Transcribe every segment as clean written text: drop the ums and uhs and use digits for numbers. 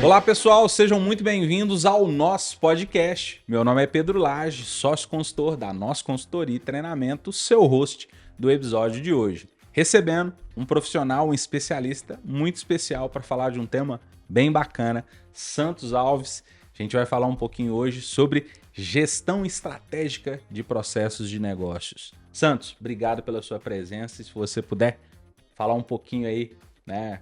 Olá pessoal, sejam muito bem-vindos ao nosso podcast. Meu nome é Pedro Lage, sócio consultor da Nossa Consultoria e Treinamento, seu host do episódio de hoje. Recebendo um profissional, um especialista muito especial para falar de um tema bem bacana, Santos Alves. A gente vai falar um pouquinho hoje sobre gestão estratégica de processos de negócios. Santos, obrigado pela sua presença. E se você puder falar um pouquinho aí, né,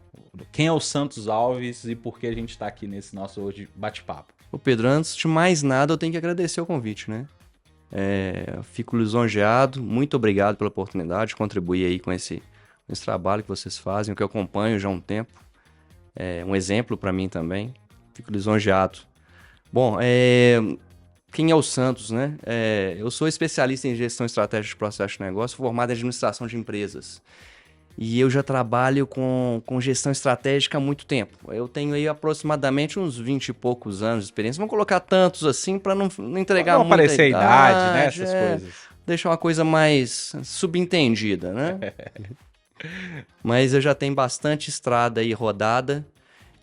quem é o Santos Alves e por que a gente está aqui nesse nosso hoje bate-papo. Ô Pedro, antes de mais nada, eu tenho que agradecer o convite, né? Eu fico lisonjeado, muito obrigado pela oportunidade de contribuir aí com esse trabalho que vocês fazem, o que eu acompanho já há um tempo. É um exemplo para mim também. Fico lisonjeado. Bom, quem é o Santos, né? Eu sou especialista em gestão estratégica de processo de negócio, formado em administração de empresas. E eu já trabalho com gestão estratégica há muito tempo. Eu tenho aí aproximadamente uns 20 e poucos anos de experiência. Não vou colocar tantos assim para não entregar muita aparecer a idade, né? Essas coisas. Deixar uma coisa mais subentendida, né? Mas eu já tenho bastante estrada aí rodada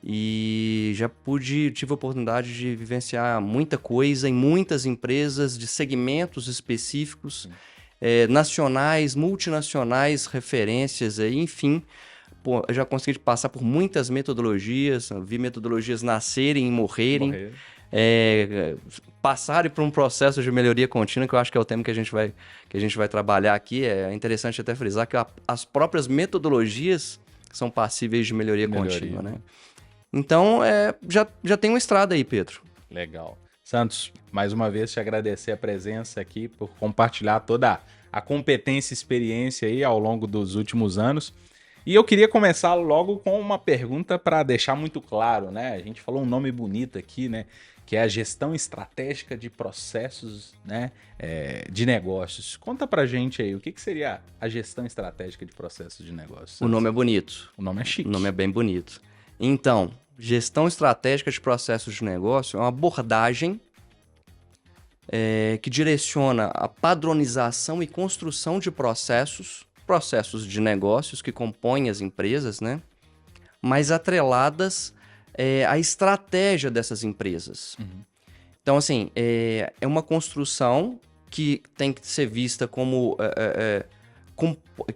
e já tive a oportunidade de vivenciar muita coisa em muitas empresas de segmentos específicos. Nacionais, multinacionais, referências, aí, enfim. Eu já consegui passar por muitas metodologias, vi metodologias nascerem e morrerem, passarem por um processo de melhoria contínua, que eu acho que é o tema que a gente vai trabalhar aqui. É interessante até frisar que as próprias metodologias são passíveis de melhoria contínua, né? Então, já tem uma estrada aí, Pedro. Legal. Santos, mais uma vez te agradecer a presença aqui, por compartilhar toda a competência e experiência aí ao longo dos últimos anos. E eu queria começar logo com uma pergunta para deixar muito claro, né? A gente falou um nome bonito aqui, né? Que é a gestão estratégica de processos, né? De negócios. Conta pra gente aí, o que seria a gestão estratégica de processos de negócios? Santos? O nome é bonito. O nome é chique. O nome é bem bonito. Então, gestão estratégica de processos de negócio é uma abordagem que direciona a padronização e construção de processos de negócios que compõem as empresas, né? Mas atreladas à estratégia dessas empresas. Uhum. Então, assim, é uma construção que tem que ser vista como...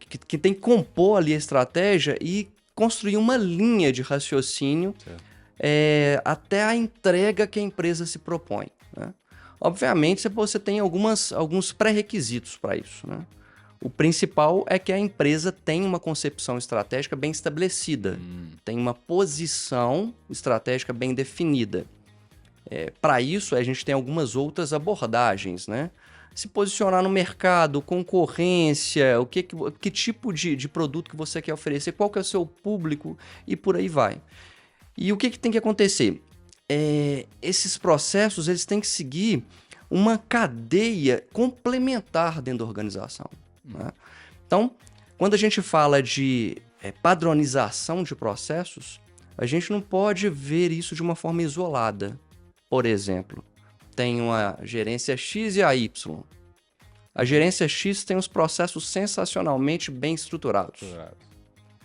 que tem que compor ali a estratégia e construir uma linha de raciocínio até a entrega que a empresa se propõe, né? Obviamente, você tem alguns pré-requisitos para isso, né? O principal é que a empresa tem uma concepção estratégica bem estabelecida, tem uma posição estratégica bem definida. Para isso, a gente tem algumas outras abordagens, né? Se posicionar no mercado, concorrência, que tipo de produto que você quer oferecer, qual que é o seu público e por aí vai. E o que tem que acontecer? Esses processos eles têm que seguir uma cadeia complementar dentro da organização, né? Então, quando a gente fala de padronização de processos, a gente não pode ver isso de uma forma isolada. Por exemplo, tem uma gerência X e a Y. A gerência X tem os processos sensacionalmente bem estruturados,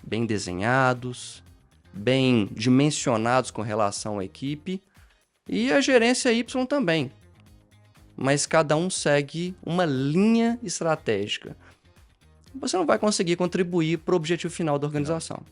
bem desenhados, bem dimensionados com relação à equipe, e a gerência Y também. Mas cada um segue uma linha estratégica. Você não vai conseguir contribuir para o objetivo final da organização.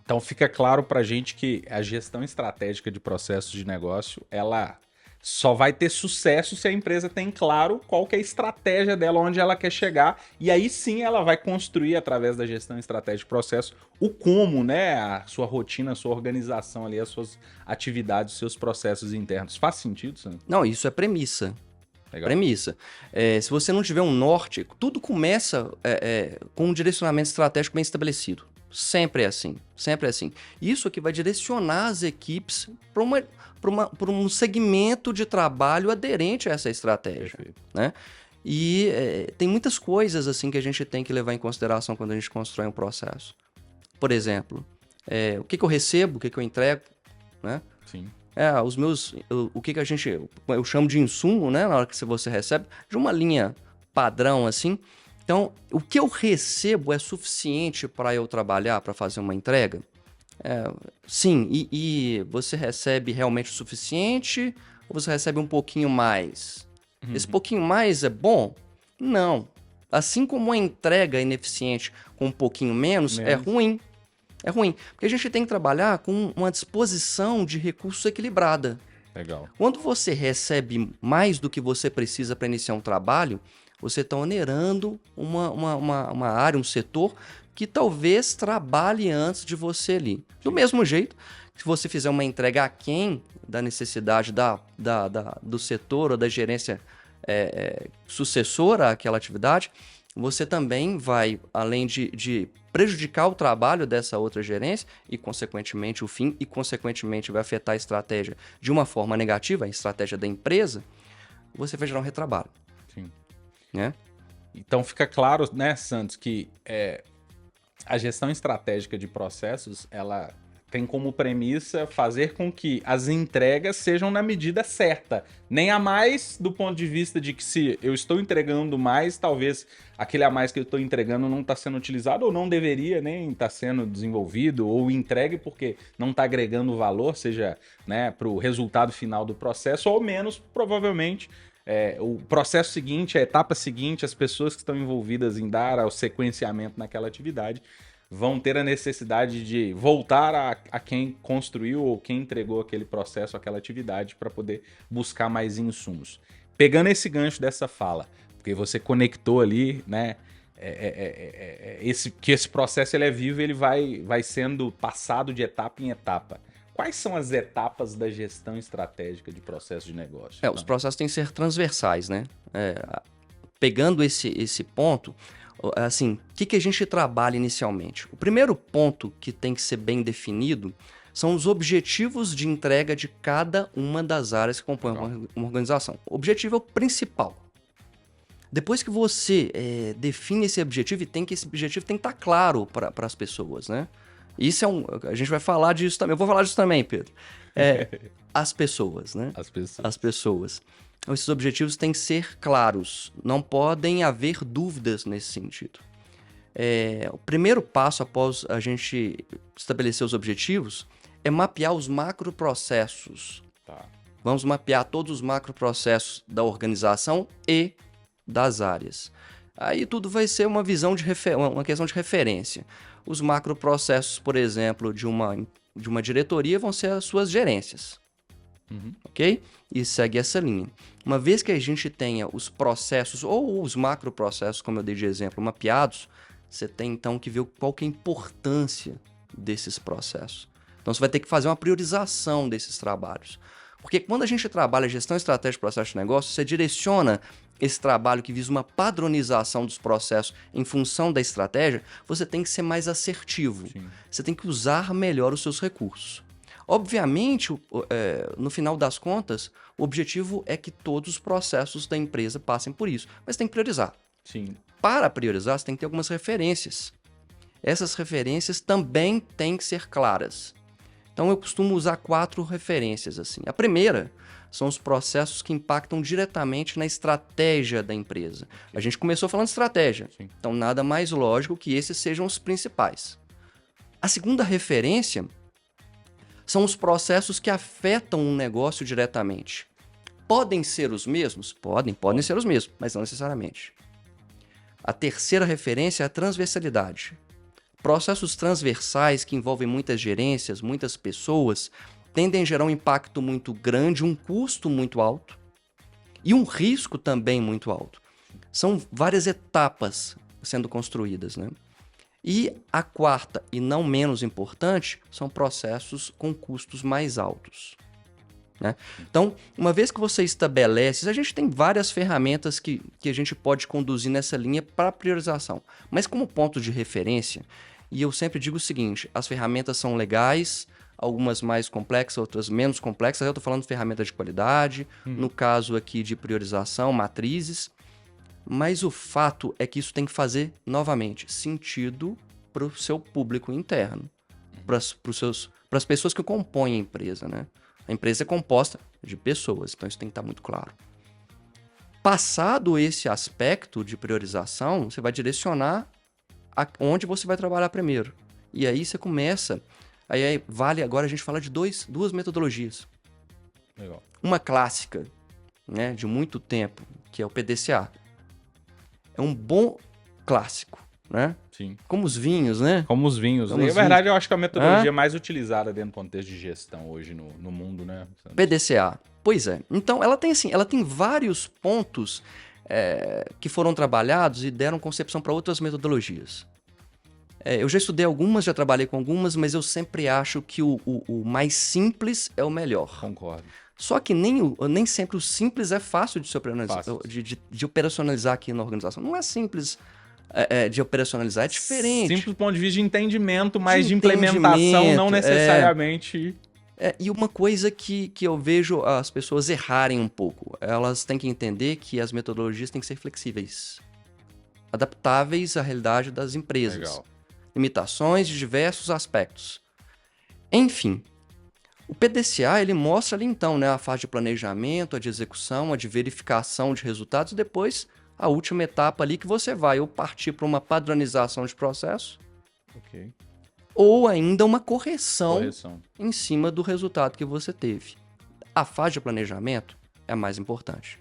Então fica claro para a gente que a gestão estratégica de processos de negócio, ela só vai ter sucesso se a empresa tem claro qual que é a estratégia dela, onde ela quer chegar, e aí sim ela vai construir, através da gestão estratégica de processo, o como, né? A sua rotina, a sua organização ali, as suas atividades, os seus processos internos. Faz sentido, Sandro? Não, isso é premissa. Legal. Premissa. Se você não tiver um norte, tudo começa com um direcionamento estratégico bem estabelecido. Sempre é assim, sempre é assim. Isso aqui vai direcionar as equipes para um segmento de trabalho aderente a essa estratégia, né? E tem muitas coisas assim que a gente tem que levar em consideração quando a gente constrói um processo. Por exemplo, o que eu recebo, o que eu entrego, né? Sim. O que eu chamo de insumo, né? Na hora que você recebe, de uma linha padrão assim. Então, o que eu recebo é suficiente para eu trabalhar, para fazer uma entrega? Sim, e você recebe realmente o suficiente ou você recebe um pouquinho mais? Esse pouquinho mais é bom? Não. Assim como a entrega é ineficiente com um pouquinho menos, é ruim. É ruim. Porque a gente tem que trabalhar com uma disposição de recursos equilibrada. Legal. Quando você recebe mais do que você precisa para iniciar um trabalho, você está onerando uma área, um setor que talvez trabalhe antes de você ali. Do mesmo jeito, se você fizer uma entrega aquém da necessidade do setor ou da gerência sucessora àquela atividade, você também vai, além de prejudicar o trabalho dessa outra gerência e, consequentemente, o fim, e, consequentemente, vai afetar a estratégia de uma forma negativa, a estratégia da empresa, você vai gerar um retrabalho. Sim. Né? Então fica claro, né, Santos, que a gestão estratégica de processos, ela tem como premissa fazer com que as entregas sejam na medida certa. Nem a mais do ponto de vista de que se eu estou entregando mais, talvez aquele a mais que eu estou entregando não está sendo utilizado ou não deveria nem estar sendo desenvolvido ou entregue porque não está agregando valor, seja, né, para o resultado final do processo, ou menos, provavelmente, o processo seguinte, a etapa seguinte, as pessoas que estão envolvidas em dar o sequenciamento naquela atividade vão ter a necessidade de voltar a quem construiu ou quem entregou aquele processo, aquela atividade, para poder buscar mais insumos. Pegando esse gancho dessa fala, porque você conectou ali, né? Que esse processo ele é vivo, ele vai sendo passado de etapa em etapa. Quais são as etapas da gestão estratégica de processo de negócio? Os processos têm que ser transversais, né? Pegando esse ponto, assim, o que a gente trabalha inicialmente? O primeiro ponto que tem que ser bem definido são os objetivos de entrega de cada uma das áreas que compõem uma organização. O objetivo é o principal. Depois que você define esse objetivo, esse objetivo tem que estar claro para as pessoas, né? Isso a gente vai falar disso também. Eu vou falar disso também, Pedro. As pessoas, né? As pessoas. Então, esses objetivos têm que ser claros. Não podem haver dúvidas nesse sentido. O primeiro passo após a gente estabelecer os objetivos é mapear os macroprocessos. Tá. Vamos mapear todos os macroprocessos da organização e das áreas. Aí tudo vai ser uma visão uma questão de referência. Os macroprocessos, por exemplo, de uma diretoria vão ser as suas gerências. Ok? E segue essa linha. Uma vez que a gente tenha os processos ou os macroprocessos, como eu dei de exemplo, mapeados, você tem então que ver qual que é a importância desses processos. Então você vai ter que fazer uma priorização desses trabalhos. Porque quando a gente trabalha gestão estratégica de processo de negócio, você direciona esse trabalho que visa uma padronização dos processos em função da estratégia, você tem que ser mais assertivo. Sim. Você tem que usar melhor os seus recursos. Obviamente, no final das contas, o objetivo é que todos os processos da empresa passem por isso, mas tem que priorizar. Sim. Para priorizar, você tem que ter algumas referências. Essas referências também têm que ser claras. Então, eu costumo usar 4 referências. Assim. A primeira são os processos que impactam diretamente na estratégia da empresa. A gente começou falando de estratégia, Sim. Então nada mais lógico que esses sejam os principais. A segunda referência são os processos que afetam um negócio diretamente. Podem ser os mesmos? Podem ser os mesmos, mas não necessariamente. A terceira referência é a transversalidade. Processos transversais que envolvem muitas gerências, muitas pessoas, tendem a gerar um impacto muito grande, um custo muito alto e um risco também muito alto. São várias etapas sendo construídas, né? E a quarta, e não menos importante, são processos com custos mais altos. Né? Então, uma vez que você estabelece, a gente tem várias ferramentas que a gente pode conduzir nessa linha para priorização. Mas como ponto de referência, e eu sempre digo o seguinte, as ferramentas são legais, algumas mais complexas, outras menos complexas. Eu estou falando de ferramenta de qualidade, no caso aqui de priorização, matrizes. Mas o fato é que isso tem que fazer, novamente, sentido para o seu público interno, para as pessoas que compõem a empresa. Né? A empresa é composta de pessoas, então isso tem que estar muito claro. Passado esse aspecto de priorização, você vai direcionar onde você vai trabalhar primeiro. E aí você começa Aí vale agora a gente falar de duas metodologias. Legal. Uma clássica, né, de muito tempo, que é o PDCA. É um bom clássico, né? Sim. Como os vinhos, né? Como os vinhos. Como Na os verdade, eu acho que é a metodologia Hã? mais utilizada dentro do contexto de gestão hoje no mundo, né? PDCA. Pois é. Então, ela tem vários pontos que foram trabalhados e deram concepção para outras metodologias. Eu já estudei algumas, já trabalhei com algumas, mas eu sempre acho que o mais simples é o melhor. Concordo. Só que nem sempre o simples é fácil de se operacionalizar, Fácil. de operacionalizar aqui na organização. Não é simples de operacionalizar, é diferente. Simples do ponto de vista de entendimento, mas de entendimento, implementação não necessariamente. E uma coisa que eu vejo as pessoas errarem um pouco, elas têm que entender que as metodologias têm que ser flexíveis, adaptáveis à realidade das empresas. Legal. Limitações de diversos aspectos. Enfim, o PDCA ele mostra ali então, né, a fase de planejamento, a de execução, a de verificação de resultados e depois a última etapa ali que você vai ou partir para uma padronização de processo Ok. ou ainda uma correção Correção. em cima do resultado que você teve. A fase de planejamento é a mais importante.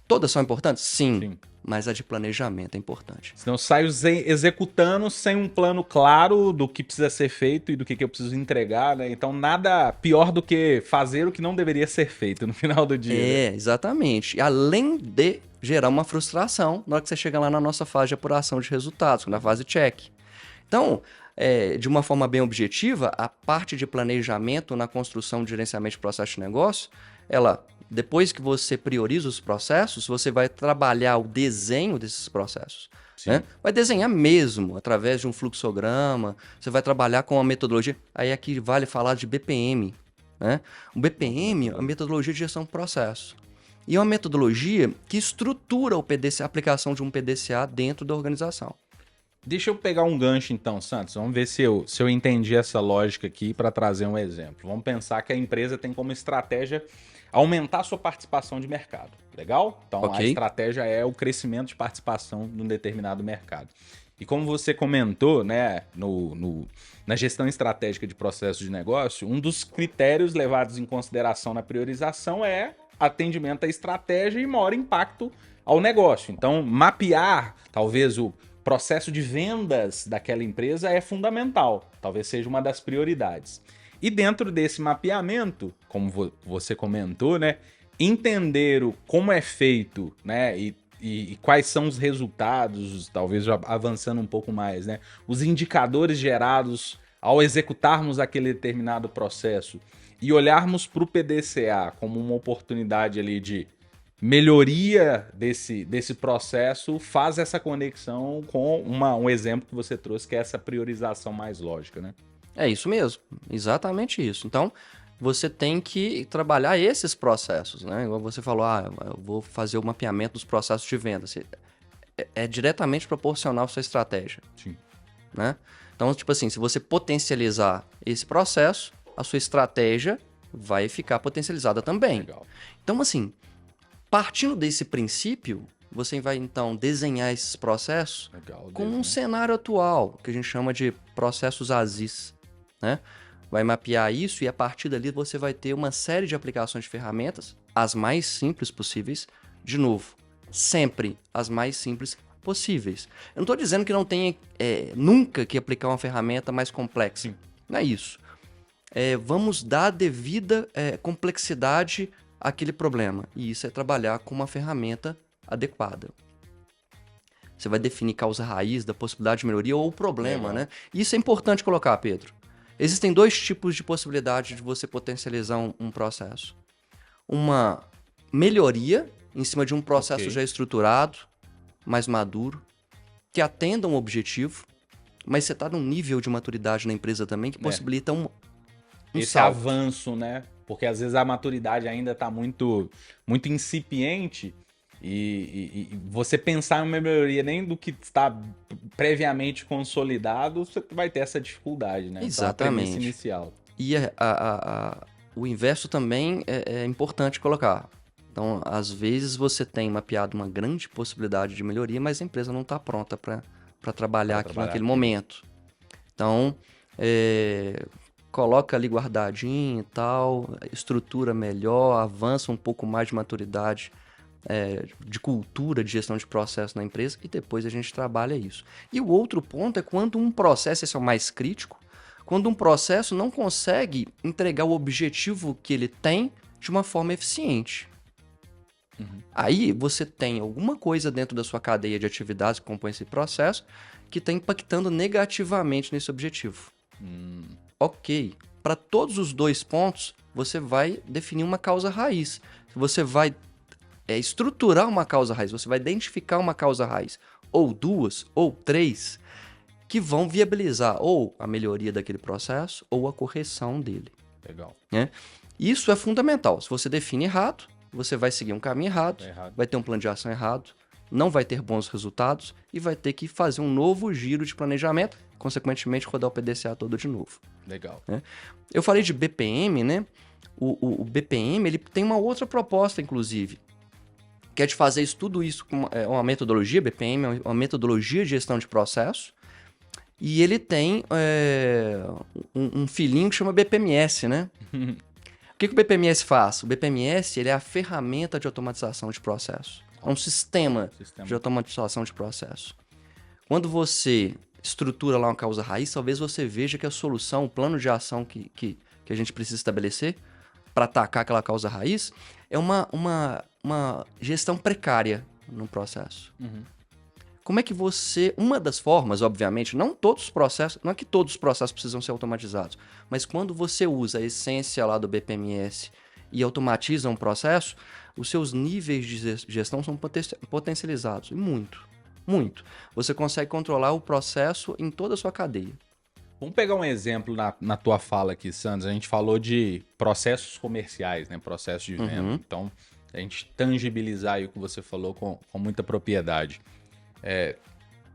Todas são importantes? Sim. Mas a de planejamento é importante. Senão eu saio executando sem um plano claro do que precisa ser feito e do que eu preciso entregar, né? Então nada pior do que fazer o que não deveria ser feito no final do dia. Né? Exatamente. E além de gerar uma frustração na hora que você chega lá na nossa fase de apuração de resultados, na fase check. Então, de uma forma bem objetiva, a parte de planejamento na construção de gerenciamento de processo de negócio, depois que você prioriza os processos, você vai trabalhar o desenho desses processos. Né? Vai desenhar mesmo, através de um fluxograma, você vai trabalhar com a metodologia. Aí aqui vale falar de BPM. Né? O BPM é a metodologia de gestão do processo. E é uma metodologia que estrutura a aplicação de um PDCA dentro da organização. Deixa eu pegar um gancho então, Santos. Vamos ver se eu entendi essa lógica aqui para trazer um exemplo. Vamos pensar que a empresa tem como estratégia aumentar sua participação de mercado. Legal? Então a estratégia é o crescimento de participação num determinado mercado. E como você comentou, né, na gestão estratégica de processos de negócio, um dos critérios levados em consideração na priorização é atendimento à estratégia e maior impacto ao negócio. Então, mapear talvez o processo de vendas daquela empresa é fundamental, talvez seja uma das prioridades. E dentro desse mapeamento, como você comentou, né, entender como é feito, né, e quais são os resultados, talvez já avançando um pouco mais, né, os indicadores gerados ao executarmos aquele determinado processo e olharmos para o PDCA como uma oportunidade ali de melhoria desse processo, faz essa conexão com um exemplo que você trouxe, que é essa priorização mais lógica, né? É isso mesmo, exatamente isso. Então, você tem que trabalhar esses processos, né? Igual você falou, eu vou fazer o mapeamento dos processos de venda. É diretamente proporcional à sua estratégia. Sim. Né? Então, tipo assim, se você potencializar esse processo, a sua estratégia vai ficar potencializada também. Legal. Então, assim, partindo desse princípio, você vai então desenhar esses processos com um cenário atual, que a gente chama de processos ASIS, né? Vai mapear isso e a partir dali você vai ter uma série de aplicações de ferramentas, as mais simples possíveis, de novo, sempre as mais simples possíveis. Eu não estou dizendo que não tenha nunca que aplicar uma ferramenta mais complexa, não é isso. Vamos dar a devida complexidade àquele problema, e isso é trabalhar com uma ferramenta adequada. Você vai definir causa raiz da possibilidade de melhoria ou o problema, né? Isso é importante colocar, Pedro. Existem dois tipos de possibilidade de você potencializar um processo. Uma melhoria em cima de um processo já estruturado, mais maduro, que atenda um objetivo, mas você está num nível de maturidade na empresa também que possibilita esse salto. avanço, né? Porque às vezes a maturidade ainda está muito, muito incipiente e você pensar em uma melhoria nem do que está previamente consolidado, você vai ter essa dificuldade, né? Exatamente. Então, a inicial. E o inverso também é importante colocar. Então, às vezes você tem mapeado uma grande possibilidade de melhoria, mas a empresa não está pronta para trabalhar aquilo naquele momento. Então, coloca ali guardadinho e tal, estrutura melhor, avança um pouco mais de maturidade, de cultura de gestão de processo na empresa, e depois a gente trabalha isso. E o outro ponto é quando um processo, esse é o mais crítico, quando um processo não consegue entregar o objetivo que ele tem de uma forma eficiente. Aí você tem alguma coisa dentro da sua cadeia de atividades que compõe esse processo que está impactando negativamente nesse objetivo. Ok. Para todos os dois pontos, você vai definir uma causa raiz. Você vai estruturar uma causa raiz, você vai identificar uma causa raiz, ou duas, ou três, que vão viabilizar ou a melhoria daquele processo ou a correção dele. Legal. Isso é fundamental. Se você define errado, você vai seguir um caminho errado, vai ter um plano de ação errado, não vai ter bons resultados e vai ter que fazer um novo giro de planejamento, consequentemente rodar o PDCA todo de novo. Legal. Eu falei de BPM, né? O BPM ele tem uma outra proposta, inclusive, que é de fazer tudo isso com uma metodologia. BPM é uma metodologia de gestão de processo, e ele tem um filhinho que chama BPMS, né? O que o BPMS faz? O BPMS ele é a ferramenta de automatização de processo. É um sistema de automatização de processo. Quando você estrutura lá uma causa raiz, talvez você veja que a solução, o plano de ação que a gente precisa estabelecer para atacar aquela causa raiz é uma gestão precária no processo. Como é que você... Uma das formas, obviamente, não todos os processos... Não é que todos os processos precisam ser automatizados, mas quando você usa a essência lá do BPMS e automatiza um processo, os seus níveis de gestão são potencializados. E muito, muito. Você consegue controlar o processo em toda a sua cadeia. Vamos pegar um exemplo na tua fala aqui, Sanders. A gente falou de processos comerciais, né? Processos de venda. Então, a gente tangibilizar aí o que você falou com muita propriedade.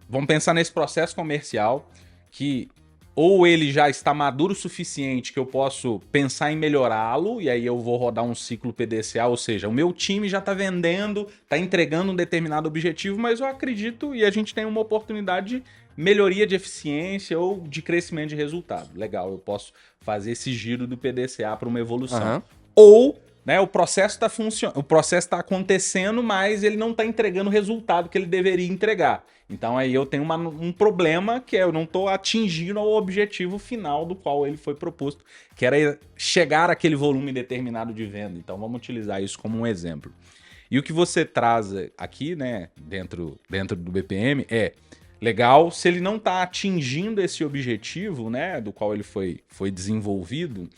Vamos pensar nesse processo comercial que ou ele já está maduro o suficiente que eu posso pensar em melhorá-lo, e aí eu vou rodar um ciclo PDCA, ou seja, o meu time já está vendendo, está entregando um determinado objetivo, mas eu acredito e a gente tem uma oportunidade de melhoria de eficiência ou de crescimento de resultado. Legal, eu posso fazer esse giro do PDCA para uma evolução. Ou... o processo está acontecendo, mas ele não está entregando o resultado que ele deveria entregar. Então aí eu tenho um problema que eu não estou atingindo o objetivo final do qual ele foi proposto, que era chegar àquele volume determinado de venda. Então vamos utilizar isso como um exemplo. E o que você traz aqui, né, dentro do BPM legal, se ele não está atingindo esse objetivo, né, do qual ele foi desenvolvido,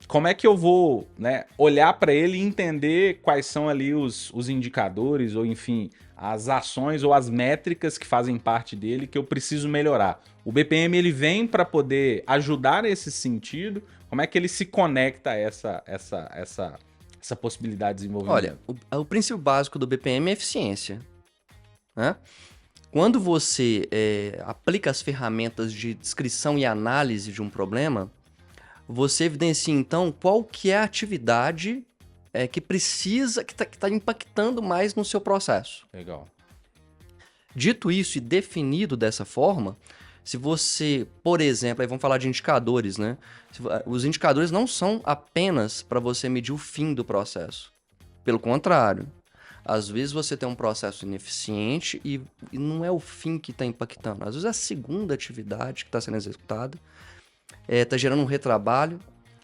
como é que eu vou, né, olhar para ele e entender quais são ali os indicadores ou, enfim, as ações ou as métricas que fazem parte dele que eu preciso melhorar? O BPM ele vem para poder ajudar nesse sentido. Como é que ele se conecta a essa possibilidade de desenvolvimento? Olha, o princípio básico do BPM é eficiência, né? Quando você aplica as ferramentas de descrição e análise de um problema, você evidencia, então, qual que é a atividade que precisa, que está impactando mais no seu processo. Legal. Dito isso e definido dessa forma, se você, por exemplo, aí vamos falar de indicadores, né? Os indicadores não são apenas para você medir o fim do processo. Pelo contrário, às vezes você tem um processo ineficiente e não é o fim que está impactando. Às vezes é a segunda atividade que está sendo executada, está gerando um retrabalho,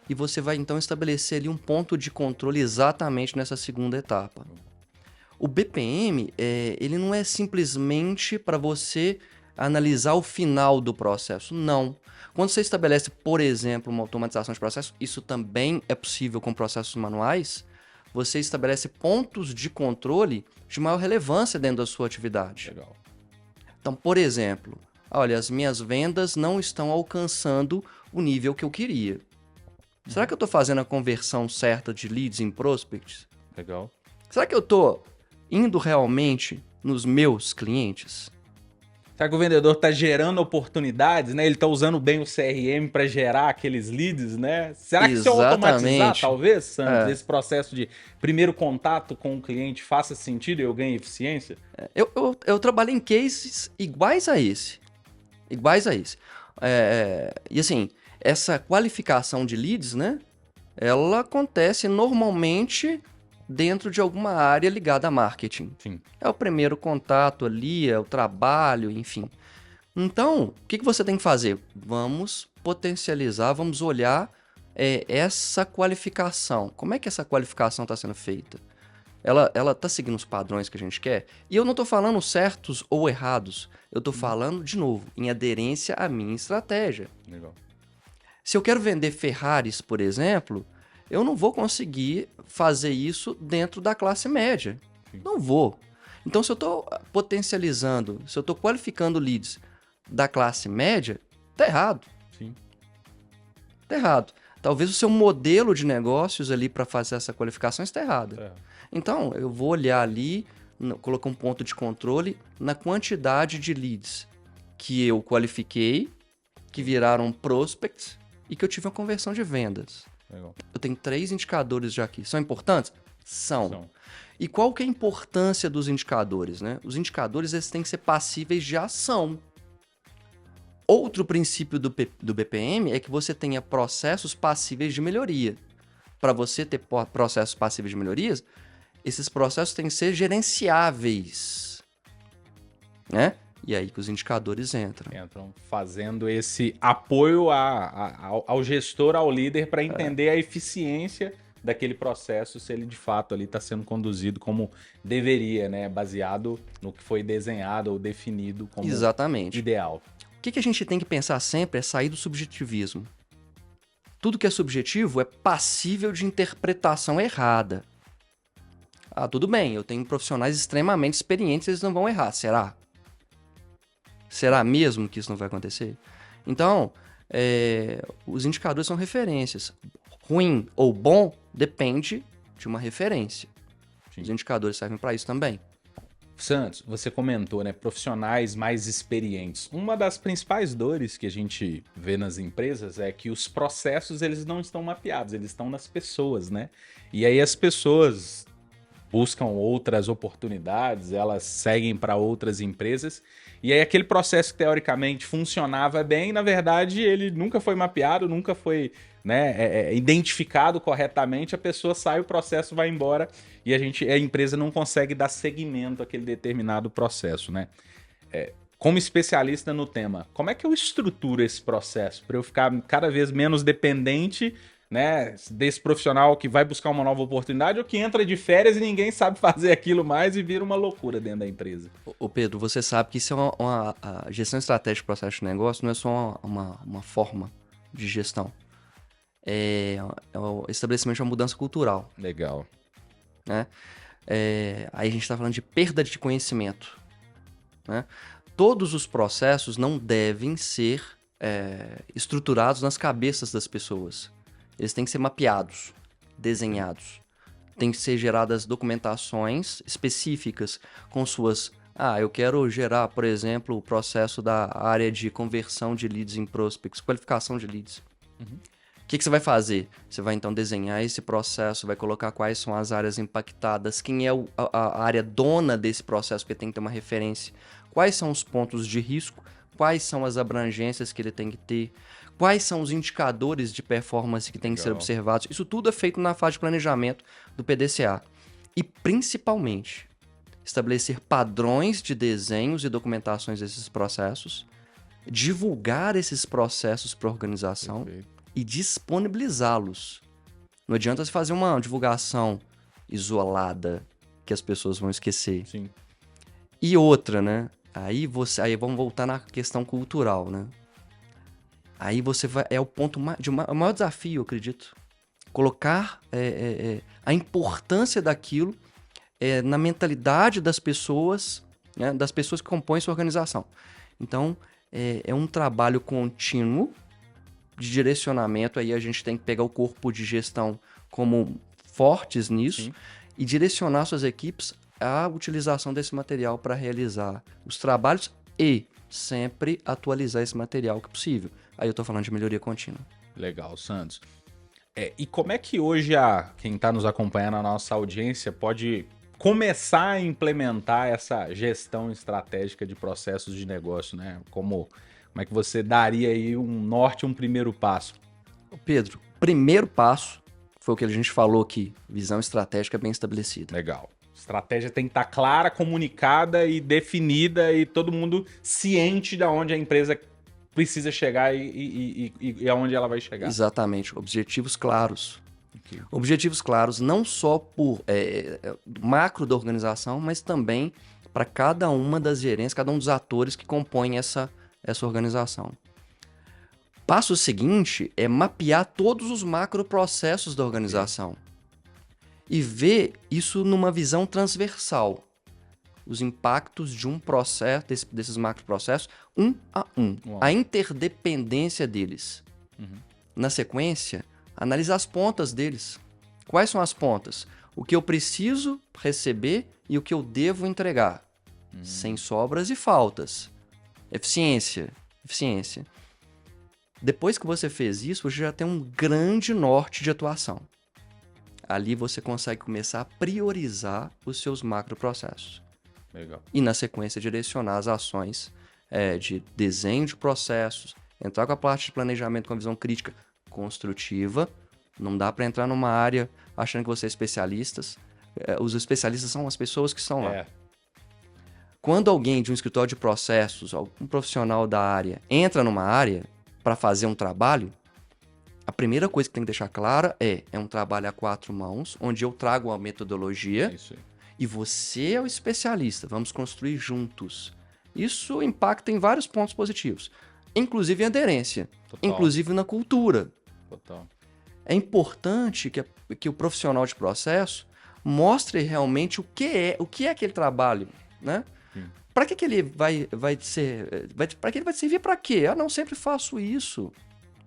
e você vai então estabelecer ali um ponto de controle exatamente nessa segunda etapa. O BPM, ele não é simplesmente para você analisar o final do processo, não. Quando você estabelece, por exemplo, uma automatização de processo, isso também é possível com processos manuais, você estabelece pontos de controle de maior relevância dentro da sua atividade. Legal. Então, por exemplo, olha, as minhas vendas não estão alcançando o nível que eu queria. Será que eu estou fazendo a conversão certa de leads em prospects? Legal. Será que eu estou indo realmente nos meus clientes? Será que o vendedor está gerando oportunidades, né? Ele está usando bem o CRM para gerar aqueles leads, né? Será que se eu automatizar, talvez, Sanders, esse processo de primeiro contato com o cliente faça sentido e eu ganhe eficiência? Eu trabalho em cases iguais a esse. E assim, essa qualificação de leads, né? Ela acontece normalmente dentro de alguma área ligada a marketing. Sim. É o primeiro contato ali, é o trabalho, enfim. Então, o que você tem que fazer? Vamos potencializar, vamos olhar essa qualificação. Como é que essa qualificação está sendo feita? Ela está seguindo os padrões que a gente quer? E eu não estou falando certos ou errados. Eu estou falando, de novo, em aderência à minha estratégia. Legal. Se eu quero vender Ferraris, por exemplo, eu não vou conseguir fazer isso dentro da classe média. Sim. Não vou. Então, se eu estou potencializando, se eu estou qualificando leads da classe média, tá errado. Sim. Tá errado. Talvez o seu modelo de negócios ali para fazer essa qualificação está errado. Então, eu vou olhar ali, colocar um ponto de controle na quantidade de leads que eu qualifiquei, que viraram prospects e que eu tive uma conversão de vendas. Legal. Eu tenho 3 indicadores já aqui. São importantes? São. E qual que é a importância dos indicadores, né? Os indicadores eles têm que ser passíveis de ação. Outro princípio do BPM é que você tenha processos passíveis de melhoria. Para você ter processos passíveis de melhorias, esses processos têm que ser gerenciáveis, né? E aí que os indicadores entram. Entram fazendo esse apoio ao gestor, ao líder, para entender a eficiência daquele processo, se ele de fato ali está sendo conduzido como deveria, né? Baseado no que foi desenhado ou definido como Exatamente. ideal. O que a gente tem que pensar sempre é sair do subjetivismo. Tudo que é subjetivo é passível de interpretação errada. Ah, tudo bem, eu tenho profissionais extremamente experientes, eles não vão errar. Será? Será mesmo que isso não vai acontecer? Então, os indicadores são referências. Ruim ou bom depende de uma referência. Sim. Os indicadores servem para isso também. Santos, você comentou, né? Profissionais mais experientes. Uma das principais dores que a gente vê nas empresas é que os processos eles não estão mapeados, eles estão nas pessoas, né? E aí as pessoas buscam outras oportunidades, elas seguem para outras empresas. E aí aquele processo que teoricamente funcionava bem, na verdade, ele nunca foi mapeado, nunca foi, né, identificado corretamente, a pessoa sai, o processo vai embora e a empresa não consegue dar seguimento àquele determinado processo, né? Como especialista no tema, como é que eu estruturo esse processo para eu ficar cada vez menos dependente, né, desse profissional que vai buscar uma nova oportunidade ou que entra de férias e ninguém sabe fazer aquilo mais e vira uma loucura dentro da empresa? Ô Pedro, você sabe que isso é a gestão estratégica do processo de negócio não é só uma forma de gestão. É o estabelecimento de uma mudança cultural. Legal. Né? Aí a gente está falando de perda de conhecimento. Né? Todos os processos não devem ser estruturados nas cabeças das pessoas. Eles têm que ser mapeados, desenhados. Tem que ser geradas documentações específicas com suas... eu quero gerar, por exemplo, o processo da área de conversão de leads em prospects, qualificação de leads. Uhum. O que você vai fazer? Você vai então desenhar esse processo, vai colocar quais são as áreas impactadas, quem é a área dona desse processo, porque tem que ter uma referência. Quais são os pontos de risco, quais são as abrangências que ele tem que ter, quais são os indicadores de performance que tem que ser observados. Isso tudo é feito na fase de planejamento do PDCA. E, principalmente, estabelecer padrões de desenhos e documentações desses processos, divulgar esses processos para a organização. Perfeito. E disponibilizá-los. Não adianta você fazer uma divulgação isolada que as pessoas vão esquecer. Sim. E outra, né? Aí vamos voltar na questão cultural, né? Aí você vai... É o ponto o maior desafio, eu acredito. Colocar a importância daquilo na mentalidade das pessoas, né? Das pessoas que compõem sua organização. Então, é um trabalho contínuo de direcionamento. Aí a gente tem que pegar o corpo de gestão como fortes nisso. Sim. E direcionar suas equipes à utilização desse material para realizar os trabalhos e sempre atualizar esse material que possível. Aí eu estou falando de melhoria contínua. Legal, Santos. E como é que hoje quem está nos acompanhando, a nossa audiência, pode começar a implementar essa gestão estratégica de processos de negócio, né? Como Como é que você daria aí um norte, um primeiro passo? Pedro, primeiro passo foi o que a gente falou aqui, visão estratégica bem estabelecida. Legal. Estratégia tem que estar clara, comunicada e definida e todo mundo ciente de onde a empresa precisa chegar e aonde ela vai chegar. Exatamente, objetivos claros. Okay. Objetivos claros não só por macro da organização, mas também para cada uma das gerências, cada um dos atores que compõem essa organização. Passo seguinte é mapear todos os macroprocessos da organização e ver isso numa visão transversal. Os impactos de um processo, desses macroprocessos, um a um. A interdependência deles. Uhum. Na sequência, analisar as pontas deles. Quais são as pontas? O que eu preciso receber e o que eu devo entregar. Sem sobras e faltas. Eficiência. Depois que você fez isso, você já tem um grande norte de atuação. Ali você consegue começar a priorizar os seus macroprocessos. Legal. E, na sequência, direcionar as ações de desenho de processos, entrar com a parte de planejamento com a visão crítica construtiva. Não dá para entrar numa área achando que você é especialista. Os especialistas são as pessoas que estão lá. Quando alguém de um escritório de processos, um profissional da área, entra numa área para fazer um trabalho, a primeira coisa que tem que deixar clara é um trabalho a 4 mãos, onde eu trago a metodologia e você é o especialista, vamos construir juntos. Isso impacta em vários pontos positivos, inclusive em aderência, inclusive na cultura. Total. É importante que o profissional de processo mostre realmente o que é aquele trabalho, né? Para que ele vai servir para quê? Não sempre faço isso.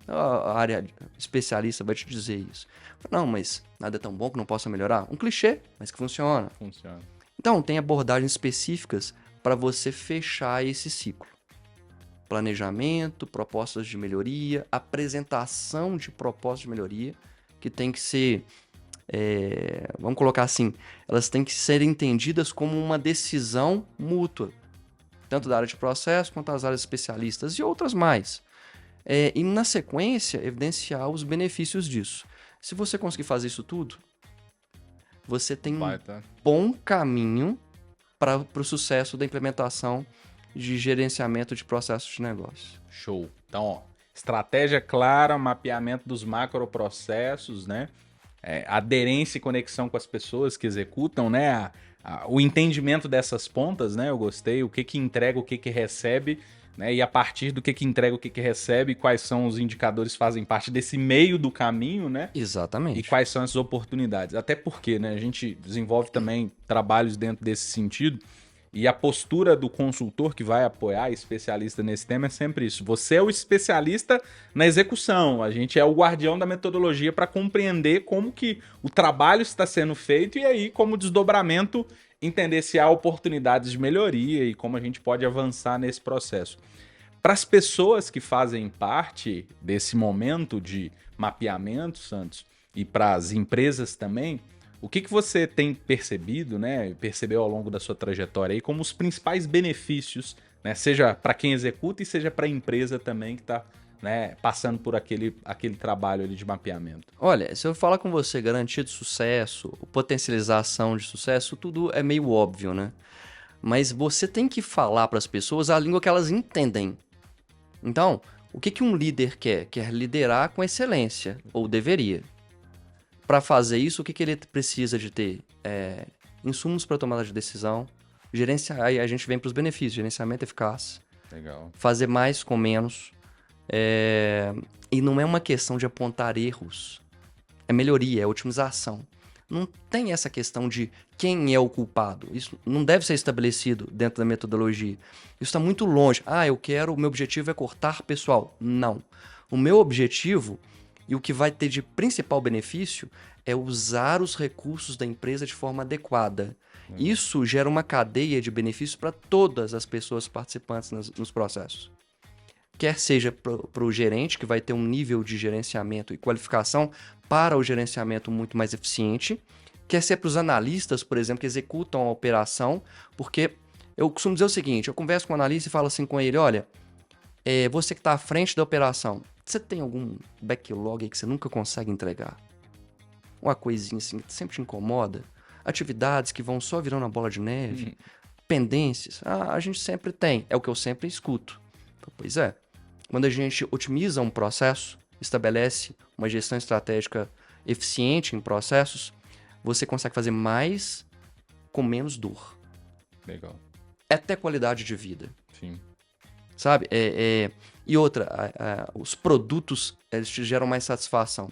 A área especialista vai te dizer isso. Não, mas nada é tão bom que não possa melhorar. Um clichê, mas que funciona. Então, tem abordagens específicas para você fechar esse ciclo. Planejamento, propostas de melhoria, apresentação de propostas de melhoria, que tem que ser, vamos colocar assim, elas têm que ser entendidas como uma decisão mútua, tanto da área de processo quanto das áreas especialistas e outras mais. E, na sequência, evidenciar os benefícios disso. Se você conseguir fazer isso tudo, você tem um bom caminho para o sucesso da implementação de gerenciamento de processos de negócio. Show. Então, estratégia clara, mapeamento dos macroprocessos, né? Aderência e conexão com as pessoas que executam, né? O entendimento dessas pontas, né? Eu gostei. O que entrega, o que recebe, né? E a partir do que entrega, o que recebe, quais são os indicadores que fazem parte desse meio do caminho, né? Exatamente. E quais são as oportunidades. Até porque, né? A gente desenvolve também trabalhos dentro desse sentido. E a postura do consultor que vai apoiar especialista nesse tema é sempre isso. Você é o especialista na execução. A gente é o guardião da metodologia para compreender como que o trabalho está sendo feito e aí, como desdobramento, entender se há oportunidades de melhoria e como a gente pode avançar nesse processo. Para as pessoas que fazem parte desse momento de mapeamento, Santos, e para as empresas também, o que você tem percebido, né, percebeu ao longo da sua trajetória aí, como os principais benefícios, né, seja para quem executa e seja para a empresa também que está, né, passando por aquele trabalho ali de mapeamento? Olha, se eu falar com você garantia de sucesso, potencialização de sucesso, tudo é meio óbvio, né? Mas você tem que falar para as pessoas a língua que elas entendem. Então, o que um líder quer? Quer liderar com excelência, ou deveria. Para fazer isso, o que ele precisa de ter? Insumos para tomada de decisão, gerenciar, aí a gente vem para os benefícios, gerenciamento eficaz. Legal. Fazer mais com menos. E não é uma questão de apontar erros. É melhoria, é otimização. Não tem essa questão de quem é o culpado. Isso não deve ser estabelecido dentro da metodologia. Isso está muito longe. O meu objetivo é cortar pessoal. Não. O meu objetivo e o que vai ter de principal benefício é usar os recursos da empresa de forma adequada. Isso gera uma cadeia de benefícios para todas as pessoas participantes nos processos. Quer seja para o gerente, que vai ter um nível de gerenciamento e qualificação para o gerenciamento muito mais eficiente. Quer ser para os analistas, por exemplo, que executam a operação. Porque eu costumo dizer o seguinte, eu converso com o analista e falo assim com ele, olha, Você que está à frente da operação, você tem algum backlog aí que você nunca consegue entregar? Uma coisinha assim que sempre te incomoda? Atividades que vão só virando a bola de neve? Pendências? A gente sempre tem. É o que eu sempre escuto. Pois é. Quando a gente otimiza um processo, estabelece uma gestão estratégica eficiente em processos, você consegue fazer mais com menos dor. Legal. É até qualidade de vida. Sim. Sabe? E outra, os produtos, eles te geram mais satisfação.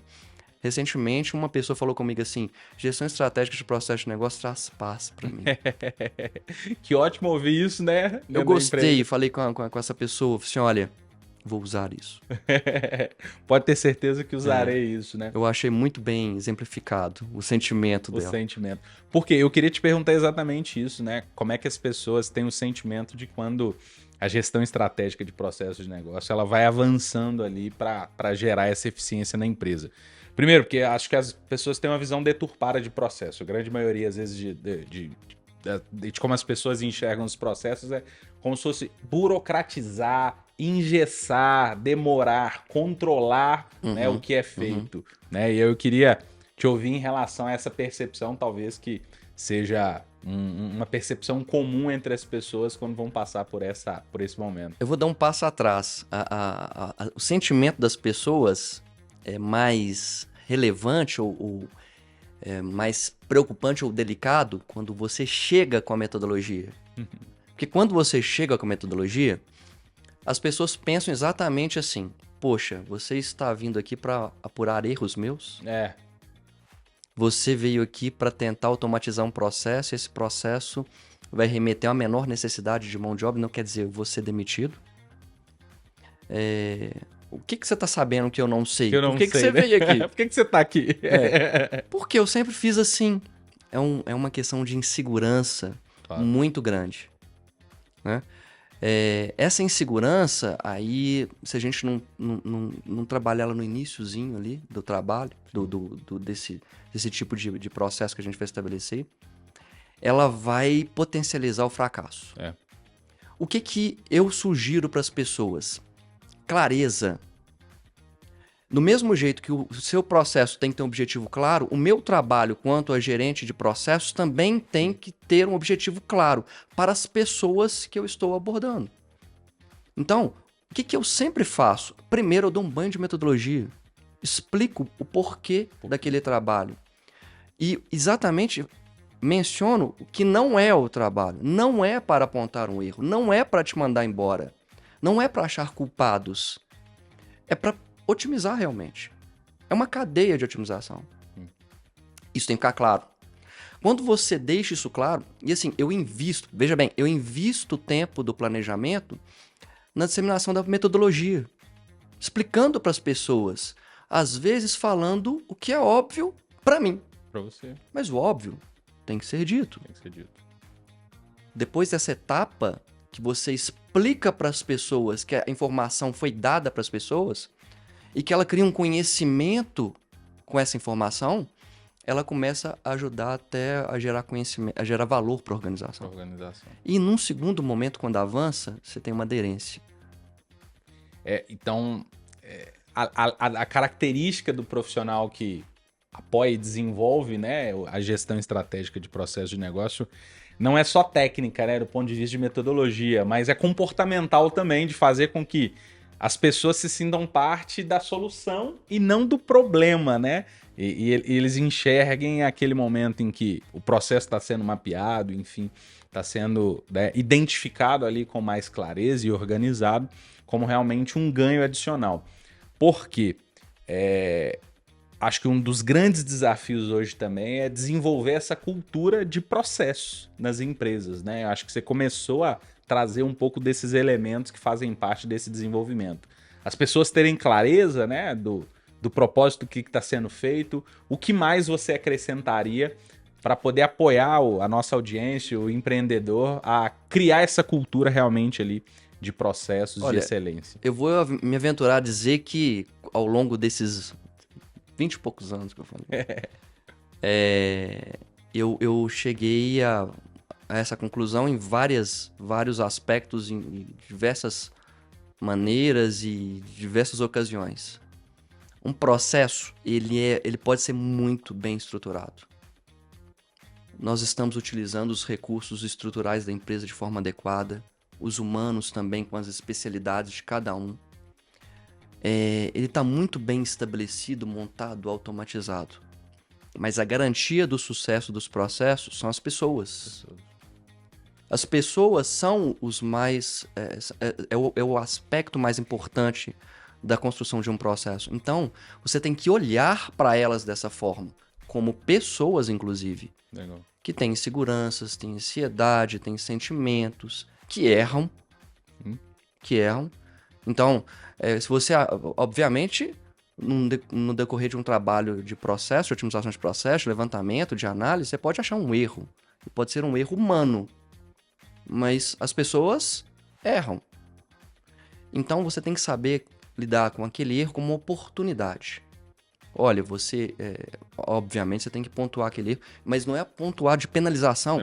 Recentemente, uma pessoa falou comigo assim, gestão estratégica de processo de negócio traz paz pra mim. Que ótimo ouvir isso, né? Eu gostei, falei com essa pessoa, falei assim, olha, vou usar isso. Pode ter certeza que usarei isso, né? Eu achei muito bem exemplificado o sentimento O dela. sentimento. Porque eu queria te perguntar exatamente isso, né? Como é que as pessoas têm o sentimento de quando a gestão estratégica de processos de negócio ela vai avançando ali para gerar essa eficiência na empresa. Primeiro, porque acho que as pessoas têm uma visão deturpada de processo. A grande maioria, às vezes, de como as pessoas enxergam os processos é como se fosse burocratizar, engessar, demorar, controlar, né, o que é feito. Né? E eu queria te ouvir em relação a essa percepção, talvez que seja uma percepção comum entre as pessoas quando vão passar por esse momento. Eu vou dar um passo atrás. O sentimento das pessoas é mais relevante ou mais preocupante ou delicado quando você chega com a metodologia. Porque quando você chega com a metodologia, as pessoas pensam exatamente assim: poxa, você está vindo aqui para apurar erros meus? Você veio aqui para tentar automatizar um processo, e esse processo vai remeter a uma menor necessidade de mão de obra, não quer dizer eu vou ser demitido? O que você tá sabendo que eu não sei? Por que você veio aqui? Por que você tá aqui? Porque eu sempre fiz assim. É uma questão de insegurança muito grande. Né? Essa insegurança, aí, se a gente não trabalhar ela no iniciozinho ali do trabalho, desse tipo de processo que a gente vai estabelecer, ela vai potencializar o fracasso. O que eu sugiro para as pessoas? Clareza. Do mesmo jeito que o seu processo tem que ter um objetivo claro, o meu trabalho quanto a gerente de processos também tem que ter um objetivo claro para as pessoas que eu estou abordando. Então, o que eu sempre faço? Primeiro, eu dou um banho de metodologia. Explico o porquê daquele trabalho. E exatamente menciono o que não é o trabalho. Não é para apontar um erro. Não é para te mandar embora. Não é para achar culpados. É para otimizar realmente. É uma cadeia de otimização. Isso tem que ficar claro. Quando você deixa isso claro, e assim, veja bem, eu invisto o tempo do planejamento na disseminação da metodologia, explicando para as pessoas, às vezes falando o que é óbvio para mim. Para você. Mas o óbvio tem que ser dito. Tem que ser dito. Depois dessa etapa que você explica para as pessoas que a informação foi dada para as pessoas e que ela cria um conhecimento com essa informação, ela começa a ajudar até a gerar conhecimento, a gerar valor para a organização. E num segundo momento, quando avança, você tem uma aderência. Então, a característica do profissional que apoia e desenvolve, né, a gestão estratégica de processo de negócio não é só técnica, né, do ponto de vista de metodologia, mas é comportamental também, de fazer com que as pessoas se sintam parte da solução e não do problema, né? E eles enxerguem aquele momento em que o processo está sendo mapeado, enfim, está sendo, né, identificado ali com mais clareza e organizado como realmente um ganho adicional. Por quê? Acho que um dos grandes desafios hoje também é desenvolver essa cultura de processo nas empresas, né? Acho que você começou a trazer um pouco desses elementos que fazem parte desse desenvolvimento. As pessoas terem clareza, né, do propósito que está sendo feito, o que mais você acrescentaria para poder apoiar a nossa audiência, o empreendedor, a criar essa cultura realmente ali de processos de excelência. Eu vou me aventurar a dizer que ao longo desses 20 e poucos anos que eu falei, eu cheguei a essa conclusão em vários aspectos, em diversas maneiras e diversas ocasiões. Um processo, ele pode ser muito bem estruturado. Nós estamos utilizando os recursos estruturais da empresa de forma adequada, os humanos também com as especialidades de cada um. Ele está muito bem estabelecido, montado, automatizado. Mas a garantia do sucesso dos processos são as pessoas. As pessoas são os mais... É o aspecto mais importante da construção de um processo. Então, você tem que olhar para elas dessa forma, como pessoas, inclusive. Legal. Que têm inseguranças, têm ansiedade, têm sentimentos, que erram. Então, se você, obviamente, no decorrer de um trabalho de processo, de otimização de processo, de levantamento, de análise, você pode achar um erro. Pode ser um erro humano. Mas as pessoas erram. Então, você tem que saber lidar com aquele erro como uma oportunidade. Olha, obviamente, você tem que pontuar aquele erro, mas não é pontuar de penalização.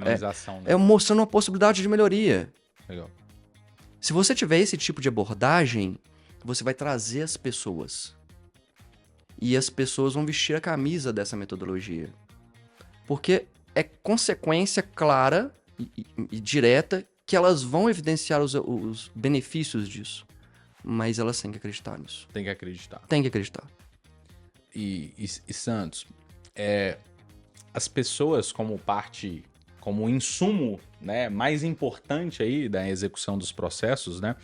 É mostrando uma possibilidade de melhoria. Legal. Se você tiver esse tipo de abordagem, você vai trazer as pessoas. E as pessoas vão vestir a camisa dessa metodologia. Porque é consequência clara e direta que elas vão evidenciar os benefícios disso. Mas elas têm que acreditar nisso. Tem que acreditar. Tem que acreditar. E Santos, as pessoas como insumo, né, mais importante aí da execução dos processos, né?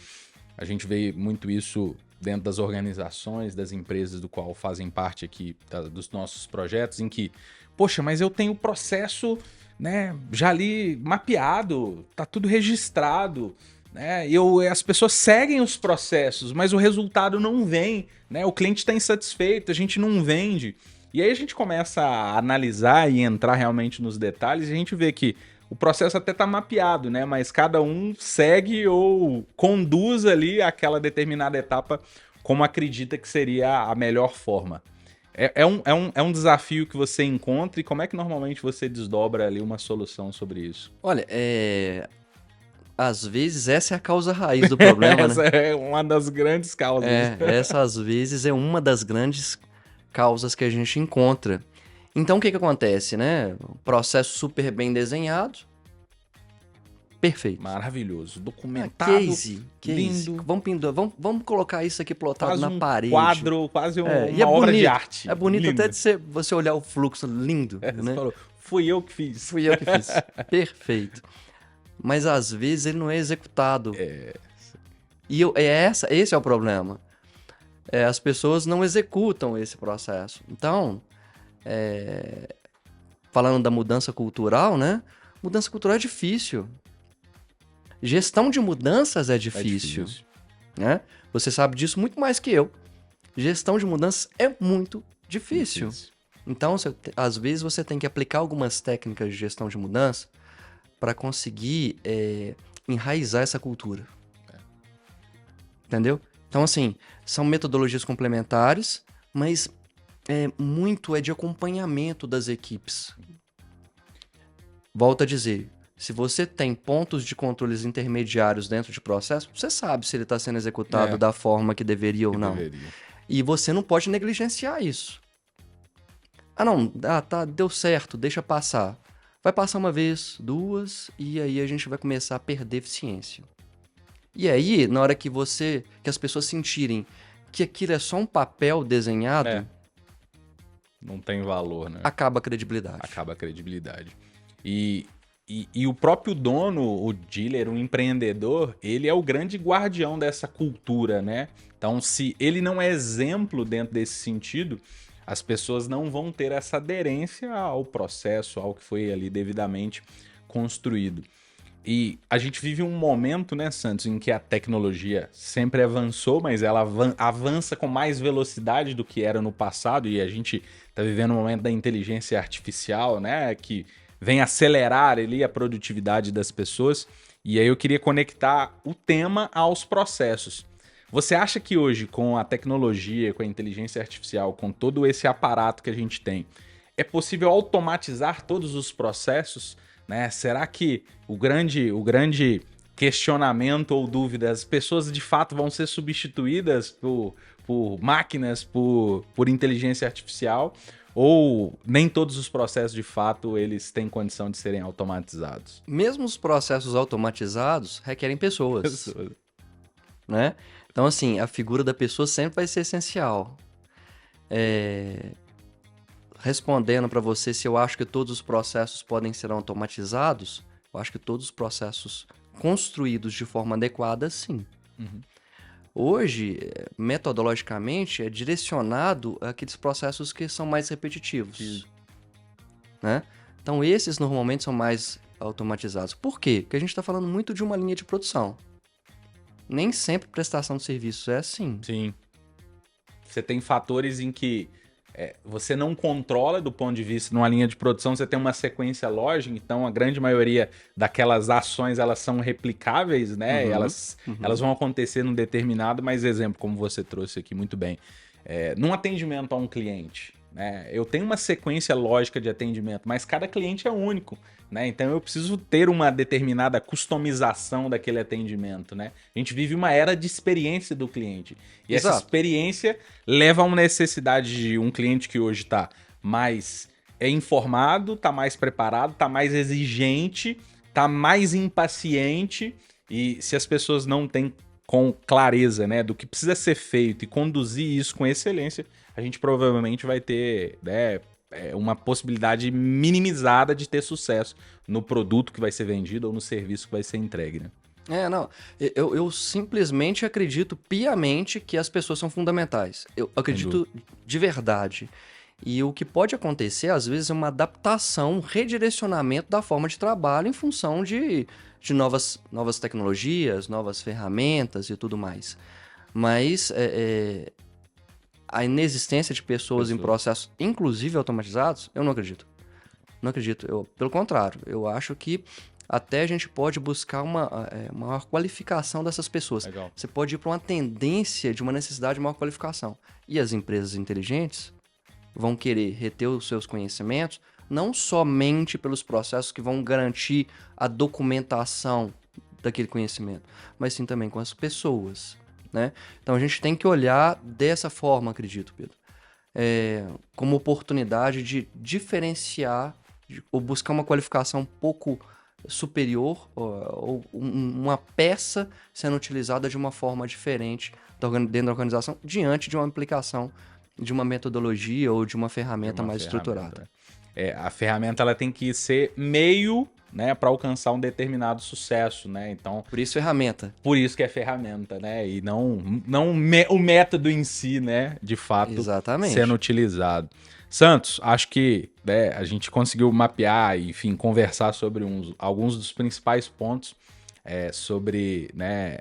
A gente vê muito isso dentro das organizações, das empresas do qual fazem parte aqui dos nossos projetos, em que, poxa, mas eu tenho o processo, né, já ali mapeado, tá tudo registrado, né? As pessoas seguem os processos, mas o resultado não vem, né? O cliente está insatisfeito, a gente não vende. E aí a gente começa a analisar e entrar realmente nos detalhes e a gente vê que o processo até está mapeado, né? Mas cada um segue ou conduz ali aquela determinada etapa como acredita que seria a melhor forma. É um desafio que você encontra, e como é que normalmente você desdobra ali uma solução sobre isso? Olha, às vezes essa é a causa raiz do problema, essa né? é uma das grandes causas. Essa às vezes é uma das grandes causas que a gente encontra. Então o que acontece, né? Processo super bem desenhado, perfeito. Maravilhoso, documentado, case. lindo. Vamos colocar isso aqui plotado quase na parede. Quadro, quase uma é obra bonito, de arte. É bonito lindo. até de você olhar o fluxo lindo, né? Você falou, fui eu que fiz. Fui eu que fiz. Perfeito. Mas às vezes ele não é executado. E esse é o problema. As pessoas não executam esse processo. Então, falando da mudança cultural, né? Mudança cultural é difícil. Gestão de mudanças é difícil. Né? Você sabe disso muito mais que eu. Gestão de mudanças é muito difícil. Então, às vezes você tem que aplicar algumas técnicas de gestão de mudança para conseguir enraizar essa cultura. Entendeu? Então, assim, são metodologias complementares, mas muito de acompanhamento das equipes. Volto a dizer, se você tem pontos de controles intermediários dentro de processo, você sabe se ele está sendo executado da forma que deveria ou não. E você não pode negligenciar isso. Deu certo, deixa passar. Vai passar uma vez, duas, e aí a gente vai começar a perder eficiência. E aí, na hora que as pessoas sentirem que aquilo é só um papel desenhado, não tem valor, né? Acaba a credibilidade. E o próprio dono, o dealer, o empreendedor, ele é o grande guardião dessa cultura, né? Então, se ele não é exemplo dentro desse sentido, as pessoas não vão ter essa aderência ao processo, ao que foi ali devidamente construído. E a gente vive um momento, né, Santos, em que a tecnologia sempre avançou, mas ela avança com mais velocidade do que era no passado, e a gente está vivendo um momento da inteligência artificial, né, que vem acelerar ali a produtividade das pessoas. E aí eu queria conectar o tema aos processos. Você acha que hoje, com a tecnologia, com a inteligência artificial, com todo esse aparato que a gente tem, é possível automatizar todos os processos? Né? Será que o grande questionamento ou dúvida, as pessoas de fato vão ser substituídas por máquinas, por inteligência artificial, ou nem todos os processos de fato eles têm condição de serem automatizados? Mesmo os processos automatizados requerem pessoas, né? Então, assim, a figura da pessoa sempre vai ser essencial. Respondendo para você se eu acho que todos os processos podem ser automatizados, eu acho que todos os processos construídos de forma adequada, sim. Uhum. Hoje, metodologicamente, é direcionado àqueles processos que são mais repetitivos, né? Então, esses normalmente são mais automatizados. Por quê? Porque a gente está falando muito de uma linha de produção. Nem sempre prestação de serviços é assim. Sim. Você tem fatores em que você não controla do ponto de vista, numa linha de produção, você tem uma sequência lógica, então a grande maioria daquelas ações, elas são replicáveis, né? Elas vão acontecer num determinado, mas exemplo, como você trouxe aqui muito bem, num atendimento a um cliente, né? Eu tenho uma sequência lógica de atendimento, mas cada cliente é único, né? Então eu preciso ter uma determinada customização daquele atendimento, né? A gente vive uma era de experiência do cliente. E Exato. essa experiência leva a uma necessidade de um cliente que hoje está mais informado, está mais preparado, está mais exigente, está mais impaciente. E se as pessoas não têm com clareza, né, do que precisa ser feito e conduzir isso com excelência, a gente provavelmente vai ter, né, uma possibilidade minimizada de ter sucesso no produto que vai ser vendido ou no serviço que vai ser entregue, né? Não. Eu simplesmente acredito piamente que as pessoas são fundamentais. Eu acredito de verdade. E o que pode acontecer, às vezes, é uma adaptação, um redirecionamento da forma de trabalho em função de novas tecnologias, novas ferramentas e tudo mais. Mas a inexistência de pessoas em processos, inclusive automatizados, eu não acredito. Não acredito. Pelo contrário, eu acho que até a gente pode buscar uma maior qualificação dessas pessoas. Legal. Você pode ir para uma tendência de uma necessidade de maior qualificação. E as empresas inteligentes vão querer reter os seus conhecimentos, não somente pelos processos que vão garantir a documentação daquele conhecimento, mas sim também com as pessoas, né? Então a gente tem que olhar dessa forma, acredito, Pedro, como oportunidade de diferenciar ou buscar uma qualificação um pouco superior ou uma peça sendo utilizada de uma forma diferente dentro da organização diante de uma aplicação de uma metodologia ou de uma ferramenta mais estruturada. A ferramenta ela tem que ser meio, né, para alcançar um determinado sucesso, né? Então, por isso ferramenta. Por isso que é ferramenta, né? E não o método em si, né? De fato, exatamente, sendo utilizado. Santos, acho que, né, a gente conseguiu mapear e, enfim, conversar sobre alguns dos principais pontos sobre, né,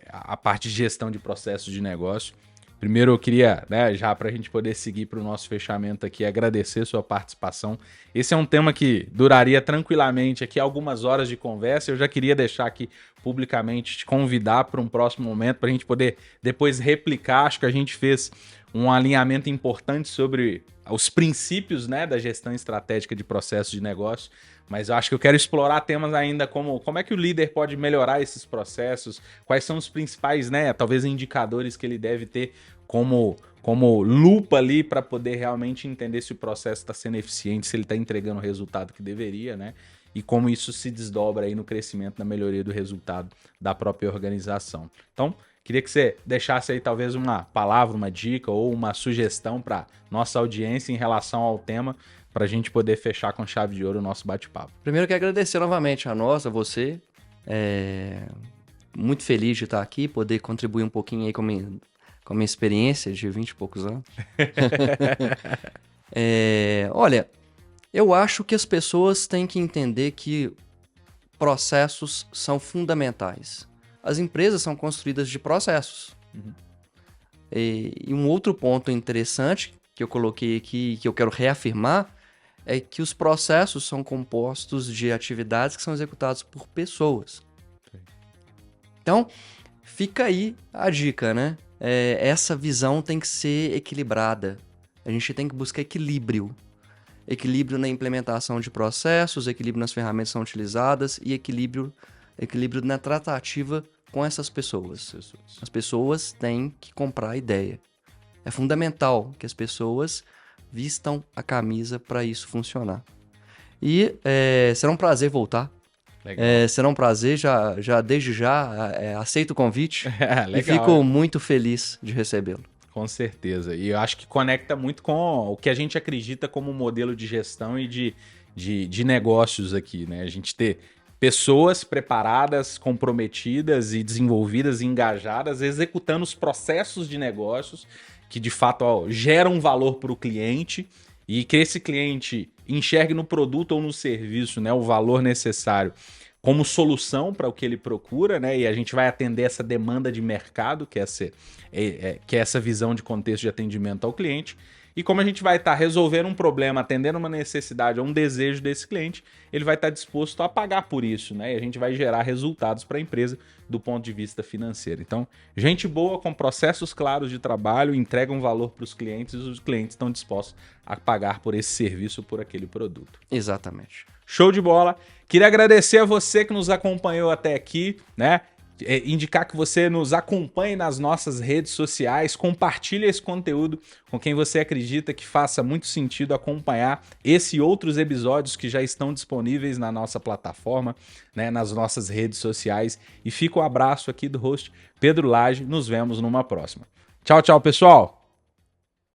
a parte de gestão de processos de negócio. Primeiro eu queria, né, já para a gente poder seguir para o nosso fechamento aqui, agradecer sua participação. Esse é um tema que duraria tranquilamente aqui algumas horas de conversa. Eu já queria deixar aqui publicamente, te convidar para um próximo momento, para a gente poder depois replicar. Acho que a gente fez um alinhamento importante sobre os princípios, né, da gestão estratégica de processos de negócio. Mas eu acho que eu quero explorar temas ainda como é que o líder pode melhorar esses processos, quais são os principais, né, talvez indicadores que ele deve ter como lupa ali para poder realmente entender se o processo está sendo eficiente, se ele está entregando o resultado que deveria, né? E como isso se desdobra aí no crescimento, na melhoria do resultado da própria organização. Então, queria que você deixasse aí talvez uma palavra, uma dica ou uma sugestão para nossa audiência em relação ao tema, para a gente poder fechar com chave de ouro o nosso bate-papo. Primeiro, eu quero agradecer novamente a você. Muito feliz de estar aqui, poder contribuir um pouquinho aí com a minha experiência de 20 e poucos anos. Olha, eu acho que as pessoas têm que entender que processos são fundamentais. As empresas são construídas de processos. Uhum. E um outro ponto interessante que eu coloquei aqui, que eu quero reafirmar, é que os processos são compostos de atividades que são executadas por pessoas. Okay. Então, fica aí a dica, né? Essa visão tem que ser equilibrada. A gente tem que buscar equilíbrio. Equilíbrio na implementação de processos, equilíbrio nas ferramentas que são utilizadas e equilíbrio equilíbrio na tratativa com essas pessoas. As pessoas têm que comprar a ideia. É fundamental que as pessoas vistam a camisa para isso funcionar. E será um prazer voltar. Legal. Será um prazer, desde já aceito o convite Legal. e fico muito feliz de recebê-lo. Com certeza. E eu acho que conecta muito com o que a gente acredita como modelo de gestão e de negócios aqui, né? A gente ter pessoas preparadas, comprometidas e desenvolvidas e engajadas, executando os processos de negócios que, de fato, geram valor para o cliente e que esse cliente enxergue no produto ou no serviço, né, o valor necessário como solução para o que ele procura, né? E a gente vai atender essa demanda de mercado, que é essa visão de contexto de atendimento ao cliente. E como a gente vai estar resolvendo um problema, atendendo uma necessidade ou um desejo desse cliente, ele vai estar disposto a pagar por isso, né? E a gente vai gerar resultados para a empresa do ponto de vista financeiro. Então, gente boa com processos claros de trabalho, entregam valor para os clientes e os clientes estão dispostos a pagar por esse serviço ou por aquele produto. Exatamente. Show de bola. Queria agradecer a você que nos acompanhou até aqui, né? Indicar que você nos acompanhe nas nossas redes sociais, compartilhe esse conteúdo com quem você acredita que faça muito sentido acompanhar esse e outros episódios que já estão disponíveis na nossa plataforma, né, nas nossas redes sociais. E fica o abraço aqui do host Pedro Lage. Nos vemos numa próxima. Tchau, tchau, pessoal!